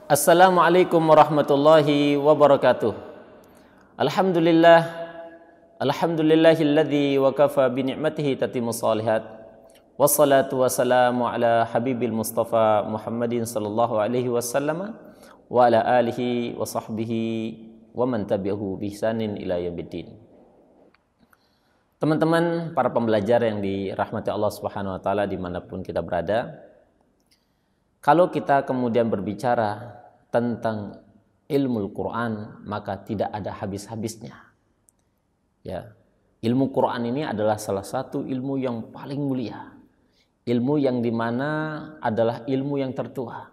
Assalamualaikum warahmatullahi wabarakatuh. Alhamdulillahilladzi wa kafa bi ni'matihi tatimmus shalihat. Wassalatu wassalamu ala habibil mustafa Muhammadin sallallahu alaihi wasallam wa ala alihi wa sahbihi wa man tabi'ahu bi ihsanin ila yaumiddin. Teman-teman para pembelajar yang dirahmati Allah Subhanahu wa taala dimanapun kita berada, kalau kita kemudian berbicara tentang ilmu Quran, maka tidak ada habis-habisnya. Ya, ilmu Quran ini adalah salah satu ilmu yang paling mulia, ilmu yang dimana adalah ilmu yang tertua,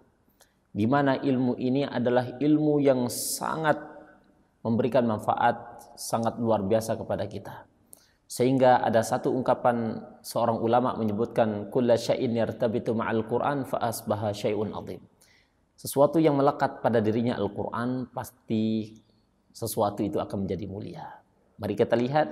dimana ilmu ini adalah ilmu yang sangat memberikan manfaat sangat luar biasa kepada kita. Sehingga ada satu ungkapan seorang ulama menyebutkan kulla syai'in yartabitu ma'al Qur'an fa asbaha syai'un 'azim. Sesuatu yang melekat pada dirinya Al-Qur'an pasti sesuatu itu akan menjadi mulia. Mari kita lihat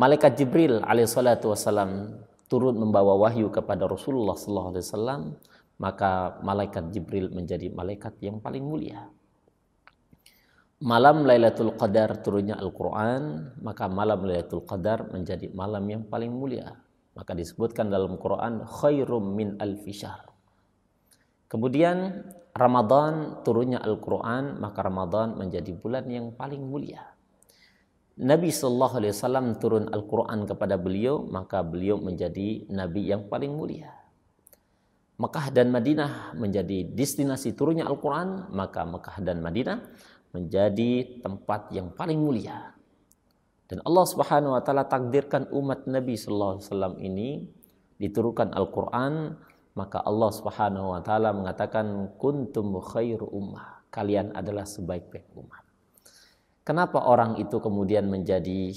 malaikat Jibril alaihi salatu wasallam turun membawa wahyu kepada Rasulullah sallallahu alaihi wasallam, maka malaikat Jibril menjadi malaikat yang paling mulia. Malam Lailatul Qadar turunnya Al-Quran, maka malam Lailatul Qadar menjadi malam yang paling mulia. Maka disebutkan dalam Quran khairum min alfi syahr. Kemudian Ramadan turunnya Al-Quran, maka Ramadan menjadi bulan yang paling mulia. Nabi SAW turun Al-Quran kepada beliau, maka beliau menjadi Nabi yang paling mulia. Mekah dan Madinah menjadi destinasi turunnya Al-Quran, maka Mekah dan Madinah menjadi tempat yang paling mulia. Dan Allah Subhanahu wa taala takdirkan umat Nabi sallallahu alaihi wasallam ini diturunkan Al-Qur'an, maka Allah Subhanahu wa taala mengatakan kuntum khairu ummah, kalian adalah sebaik-baik umat. Kenapa orang itu kemudian menjadi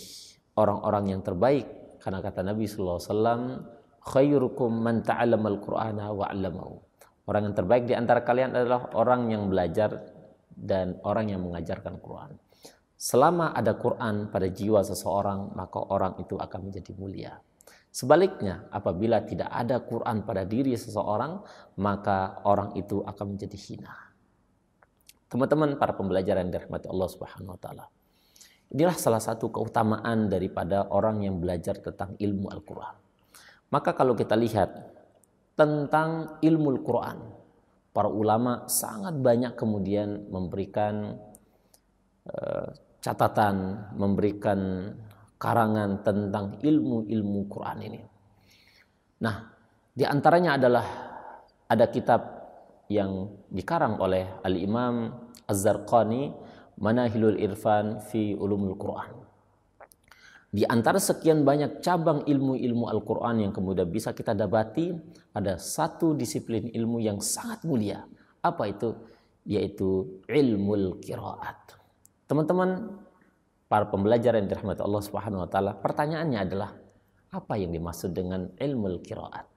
orang-orang yang terbaik? Karena kata Nabi sallallahu alaihi wasallam, khairukum man ta'allamal Qur'ana wa 'allamahu. Orang yang terbaik di antara kalian adalah orang yang belajar dan orang yang mengajarkan Quran. Selama ada Quran pada jiwa seseorang, maka orang itu akan menjadi mulia. Sebaliknya, apabila tidak ada Quran pada diri seseorang, maka orang itu akan menjadi hina. Teman-teman para pembelajar yang dirahmati Allah Subhanahu wa taala. Inilah salah satu keutamaan daripada orang yang belajar tentang ilmu Al-Quran. Maka kalau kita lihat tentang ilmu Al-Quran, para ulama sangat banyak kemudian memberikan catatan, memberikan karangan tentang ilmu-ilmu Quran ini. Nah, di antaranya adalah ada kitab yang dikarang oleh Al-Imam Az-Zarqani, Manahilul Irfan fi Ulumul Quran. Di antara sekian banyak cabang ilmu-ilmu Al-Quran yang kemudian bisa kita dapati, ada satu disiplin ilmu yang sangat mulia. Apa itu? Yaitu ilmul qiraat. Teman-teman, para pembelajar yang dirahmati Allah Subhanahu wa taala, pertanyaannya adalah apa yang dimaksud dengan ilmul qiraat?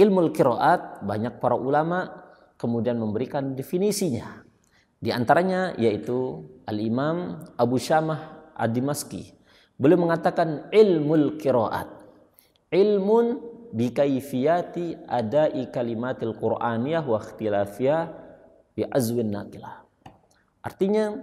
Ilmul qiraat banyak para ulama kemudian memberikan definisinya. Di antaranya yaitu Al-Imam Abu Syamah Ad-Dimashqi. Beliau mengatakan ilmul qiraat ilmun bi kaifiyati adai kalimatil qur'aniyah wa ikhtilafiyah bi azwin naqilah. Artinya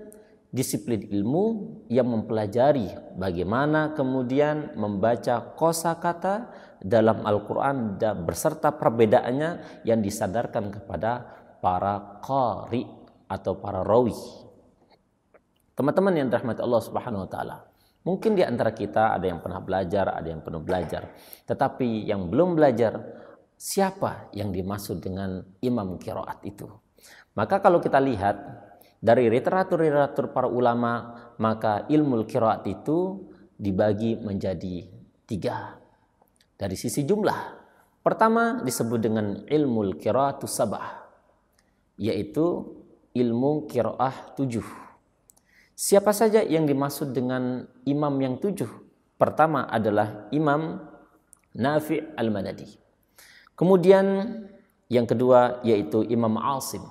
disiplin ilmu yang mempelajari bagaimana kemudian membaca kosakata dalam Al-Qur'an dan beserta perbedaannya yang disadarkan kepada para qari atau para rawi. Teman-teman yang dirahmati Allah Subhanahu wa taala, mungkin di antara kita ada yang pernah belajar, ada yang penuh belajar. Tetapi yang belum belajar, siapa yang dimaksud dengan imam qiraat itu? Maka kalau kita lihat dari literatur para ulama, maka ilmu qiraat itu dibagi menjadi 3 dari sisi jumlah. Pertama disebut dengan ilmu qiraatus sab'ah, yaitu ilmu qiraah 7. Siapa saja yang dimaksud dengan imam yang 7? Pertama adalah Imam Nafi' Al-Madani. Kemudian yang kedua yaitu Imam Asim.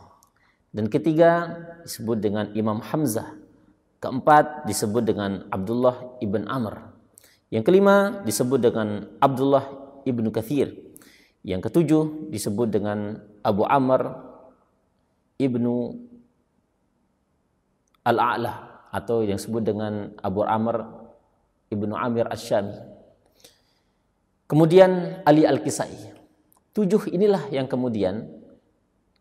Dan ketiga disebut dengan Imam Hamzah. Keempat disebut dengan Abdullah ibn Amr. Yang kelima disebut dengan Abdullah ibn Kathir. Yang ketujuh disebut dengan Abu Amr. Ibnu Al-A'la atau yang disebut dengan Abu Amr Ibnu Amir Asy-Syami. Kemudian Ali Al-Kisai. 7 inilah yang kemudian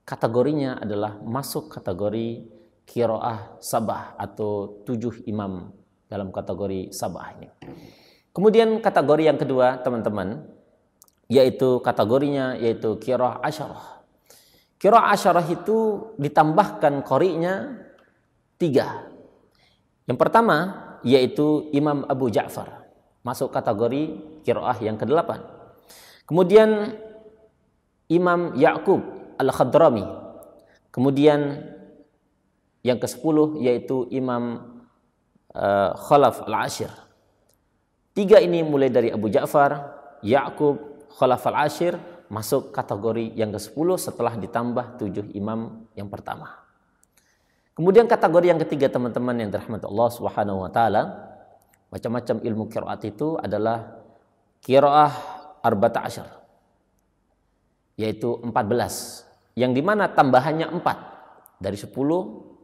kategorinya adalah masuk kategori qiraah sabah atau 7 imam dalam kategori sabah ini. Kemudian kategori yang kedua teman-teman, yaitu kategorinya yaitu qiraah asyarah. Qiraah asyarah itu ditambahkan qori'nya 3. Yang pertama yaitu Imam Abu Ja'far, masuk kategori qiraah yang ke-8. Kemudian Imam Ya'qub Al-Khadrami. Kemudian yang ke-10 yaitu Imam Khalaf Al-Ashir. 3 ini mulai dari Abu Ja'far, Ya'qub, Khalaf Al-Ashir masuk kategori yang ke-10 setelah ditambah 7 imam yang pertama. Kemudian kategori yang ketiga teman-teman yang dirahmati Allah Subhanahu wa taala, macam-macam ilmu qiraat itu adalah qiraah arba'ata asyar, yaitu 14, yang dimana tambahannya 4 dari 10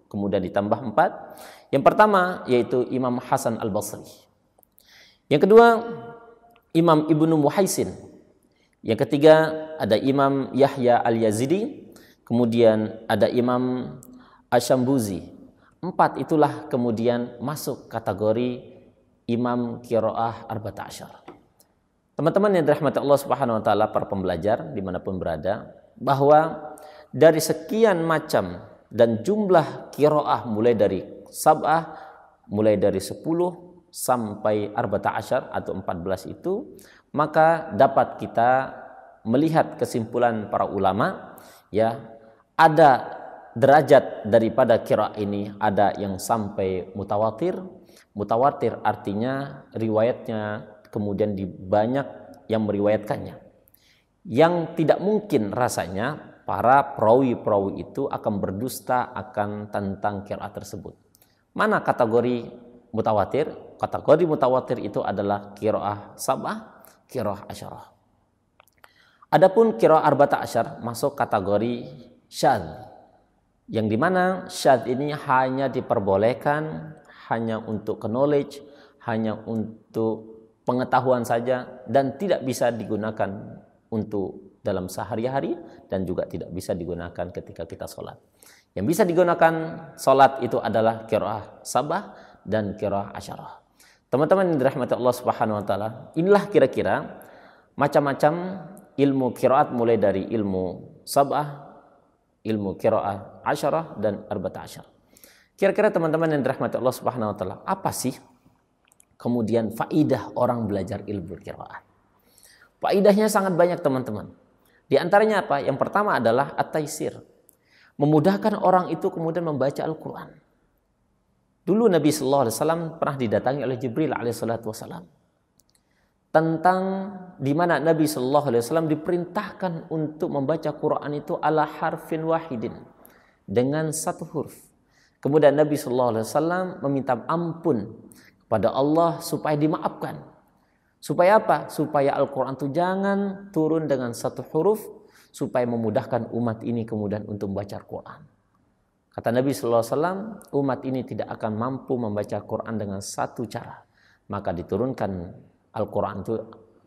kemudian ditambah 4. Yang pertama yaitu Imam Hasan Al-Basri, yang kedua Imam Ibnu Muhaisin, yang ketiga ada Imam Yahya Al-Yazidi, kemudian ada Imam Asy-Syambuzi. 4 itulah kemudian masuk kategori imam qiraah arba'ata asyar. Teman-teman yang dirahmati Allah Subhanahu wa taala, para pembelajar dimanapun berada, bahwa dari sekian macam dan jumlah qiraah mulai dari sab'ah, mulai dari 10 sampai arba'ata asyar atau 14 itu, maka dapat kita melihat kesimpulan para ulama, ya, ada derajat daripada qiraah ini, ada yang sampai mutawatir. Mutawatir artinya riwayatnya kemudian banyak yang meriwayatkannya, yang tidak mungkin rasanya para perawi-perawi itu akan berdusta akan tentang qiraat tersebut. Mana kategori mutawatir? Kategori mutawatir itu adalah qiraah sab'ah, qiraah asyarah. Adapun qiraah arba'ata asyar masuk kategori syadz, yang dimana syadz ini hanya diperbolehkan hanya untuk knowledge, hanya untuk pengetahuan saja, dan tidak bisa digunakan untuk dalam sehari-hari, dan juga tidak bisa digunakan ketika kita sholat. Yang bisa digunakan sholat itu adalah qiraah sabah dan qiraah asyarah. Teman-teman yang dirahmati Allah Subhanahu wa taala, inilah kira-kira macam-macam ilmu qiraat mulai dari ilmu sabah, ilmu qiraah asyarah dan arba'ata asyar. Kira-kira teman-teman yang dirahmati Allah Subhanahu wa taala, apa sih kemudian faidah orang belajar ilmu qiraat? Faidahnya sangat banyak teman-teman. Di antaranya apa? Yang pertama adalah at-taisir. Memudahkan orang itu kemudian membaca Al-Qur'an. Dulu Nabi sallallahu alaihi wasallam pernah didatangi oleh Jibril alaihi salatu wasallam, tentang di mana Nabi sallallahu alaihi wasallam diperintahkan untuk membaca Quran itu ala harfin wahidin, dengan 1 huruf. Kemudian Nabi sallallahu alaihi wasallam meminta ampun kepada Allah supaya dimaafkan. Supaya apa? Supaya Al-Quran itu jangan turun dengan 1 huruf, supaya memudahkan umat ini kemudian untuk membaca Al-Quran. Kata Nabi sallallahu alaihi wasallam, umat ini tidak akan mampu membaca Al-Quran dengan 1 cara. Maka diturunkan Al-Quran itu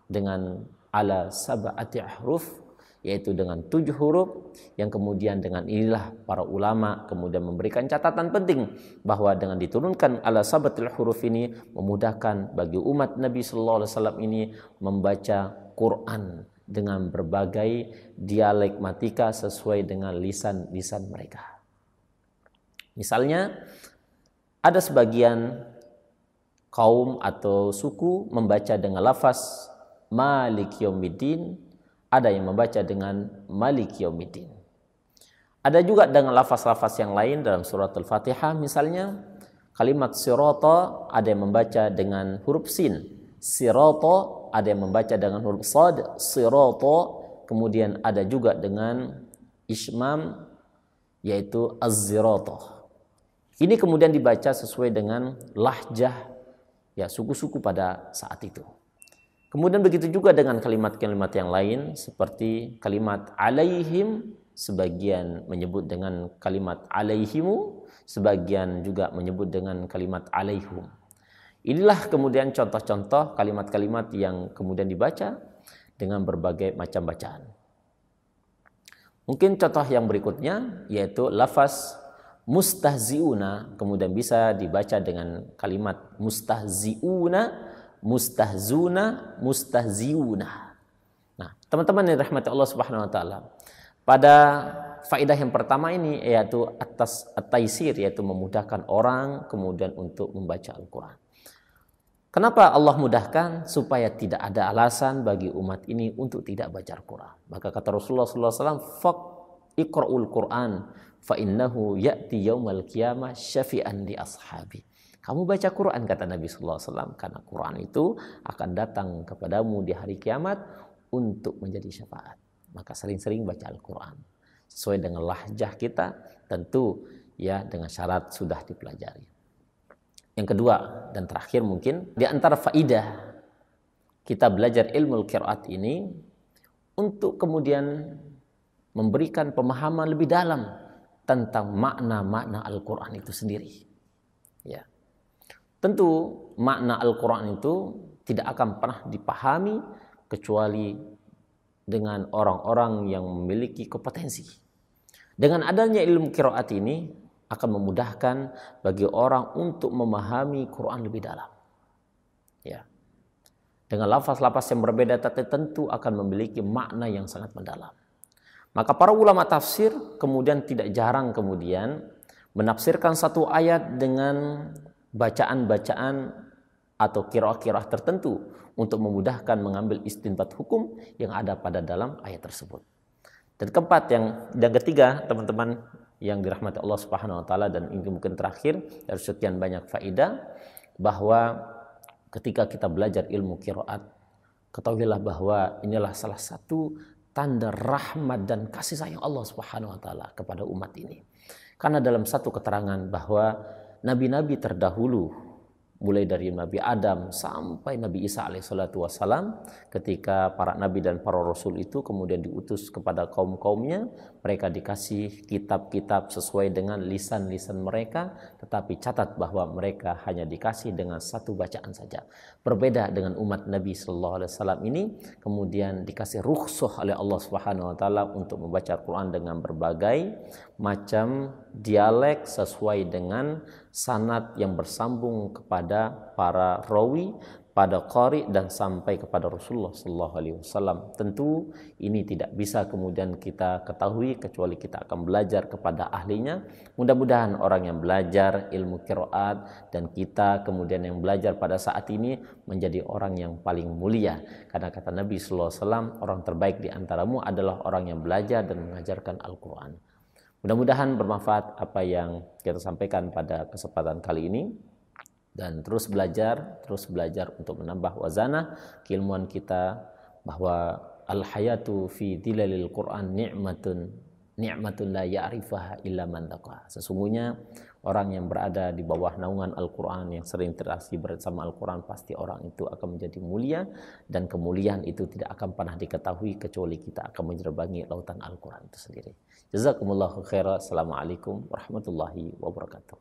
dengan ala sab'ati huruf, yaitu dengan 7 huruf, yang kemudian dengan inilah para ulama kemudian memberikan catatan penting bahwa dengan diturunkan ala sab'atil huruf ini memudahkan bagi umat Nabi sallallahu alaihi wasallam ini membaca Quran dengan berbagai dialekmatika sesuai dengan lisan-lisan mereka. Misalnya ada sebagian kaum atau suku membaca dengan lafaz Malik Yaumiddin, ada yang membaca dengan Malik Yaumiddin. Ada juga dengan lafaz-lafaz yang lain dalam surat Al-Fatihah, misalnya kalimat sirata ada yang membaca dengan huruf sin, sirata ada yang membaca dengan huruf sad, sirata, kemudian ada juga dengan ismam yaitu az-zirata. Ini kemudian dibaca sesuai dengan lahjah ya suku-suku pada saat itu. Kemudian begitu juga dengan kalimat-kalimat yang lain seperti kalimat alaihim sebagian menyebut dengan kalimat alaihimu, sebagian juga menyebut dengan kalimat alaihum. Inilah kemudian contoh-contoh kalimat-kalimat yang kemudian dibaca dengan berbagai macam bacaan. Mungkin contoh yang berikutnya yaitu lafaz mustahziuna, kemudian bisa dibaca dengan kalimat mustahziuna, mustahzuna, mustahziuna. Nah, teman-teman yang dirahmati Allah Subhanahu wa taala, pada faedah yang pertama ini yaitu atas at-taisir, yaitu memudahkan orang kemudian untuk membaca Al-Qur'an. Kenapa Allah mudahkan? Supaya tidak ada alasan bagi umat ini untuk tidak baca Al-Quran. Maka kata Rasulullah SAW, iqra'ul Quran fa innahu ya'ti yaumal qiyamah syafi'an li ashabi. Kamu baca Quran, kata Nabi SAW, karena Quran itu akan datang kepadamu di hari kiamat untuk menjadi syafaat. Maka sering-sering baca Al-Quran sesuai dengan lahjah kita, tentu ya dengan syarat sudah dipelajari. Yang kedua dan terakhir mungkin di antara faidah kita belajar ilmu qiraat ini untuk kemudian memberikan pemahaman lebih dalam tentang makna-makna Al-Quran itu sendiri. Ya. Tentu makna Al-Quran itu tidak akan pernah dipahami kecuali dengan orang-orang yang memiliki kompetensi. Dengan adanya ilmu qiraat ini akan memudahkan bagi orang untuk memahami Quran lebih dalam. Ya. Dengan lafaz-lafaz yang berbeda tapi tentu akan memiliki makna yang sangat mendalam. Maka para ulama tafsir kemudian tidak jarang kemudian menafsirkan satu ayat dengan bacaan-bacaan atau qiraah-qiraah tertentu untuk memudahkan mengambil istinbat hukum yang ada pada dalam ayat tersebut. Dan keempat yang ketiga, teman-teman yang dirahmati Allah Subhanahu wa taala, dan ini mungkin terakhir dari sekian banyak faedah, bahwa ketika kita belajar ilmu qiraat, ketahuilah bahwa inilah salah satu tanda rahmat dan kasih sayang Allah Subhanahu wa taala kepada umat ini. Karena dalam satu keterangan bahwa nabi-nabi terdahulu mulai dari Nabi Adam sampai Nabi Isa alaihissalatu wassalam, ketika para nabi dan para rasul itu kemudian diutus kepada kaum-kaumnya, mereka dikasih kitab-kitab sesuai dengan lisan-lisan mereka, tetapi catat bahwa mereka hanya dikasih dengan satu bacaan saja. Berbeda dengan umat Nabi sallallahu alaihi wasallam ini, kemudian dikasih rukhsah oleh Allah Subhanahu wa taala untuk membaca Al-Qur'an dengan berbagai macam dialek sesuai dengan sanad yang bersambung kepada para rawi, pada qari dan sampai kepada Rasulullah sallallahu alaihi wasallam. Tentu ini tidak bisa kemudian kita ketahui kecuali kita akan belajar kepada ahlinya. Mudah-mudahan orang yang belajar ilmu qiraat dan kita kemudian yang belajar pada saat ini menjadi orang yang paling mulia. Karena kata Nabi sallallahu alaihi wasallam, orang terbaik di antaramu adalah orang yang belajar dan mengajarkan Al-Qur'an. Mudah-mudahan bermanfaat apa yang kita sampaikan pada kesempatan kali ini, dan terus belajar untuk menambah wazanah keilmuan kita, bahwa al-hayatu fi dilalil Quran ni'matun la ya'rifaha illa man taqwa. Sesungguhnya orang yang berada di bawah naungan Al-Quran, yang sering interaksi bersama Al-Quran, pasti orang itu akan menjadi mulia, dan kemuliaan itu tidak akan pernah diketahui kecuali kita akan menyerebangi lautan Al-Quran itu sendiri. Jazakumullahu khairan. Assalamualaikum warahmatullahi wabarakatuh.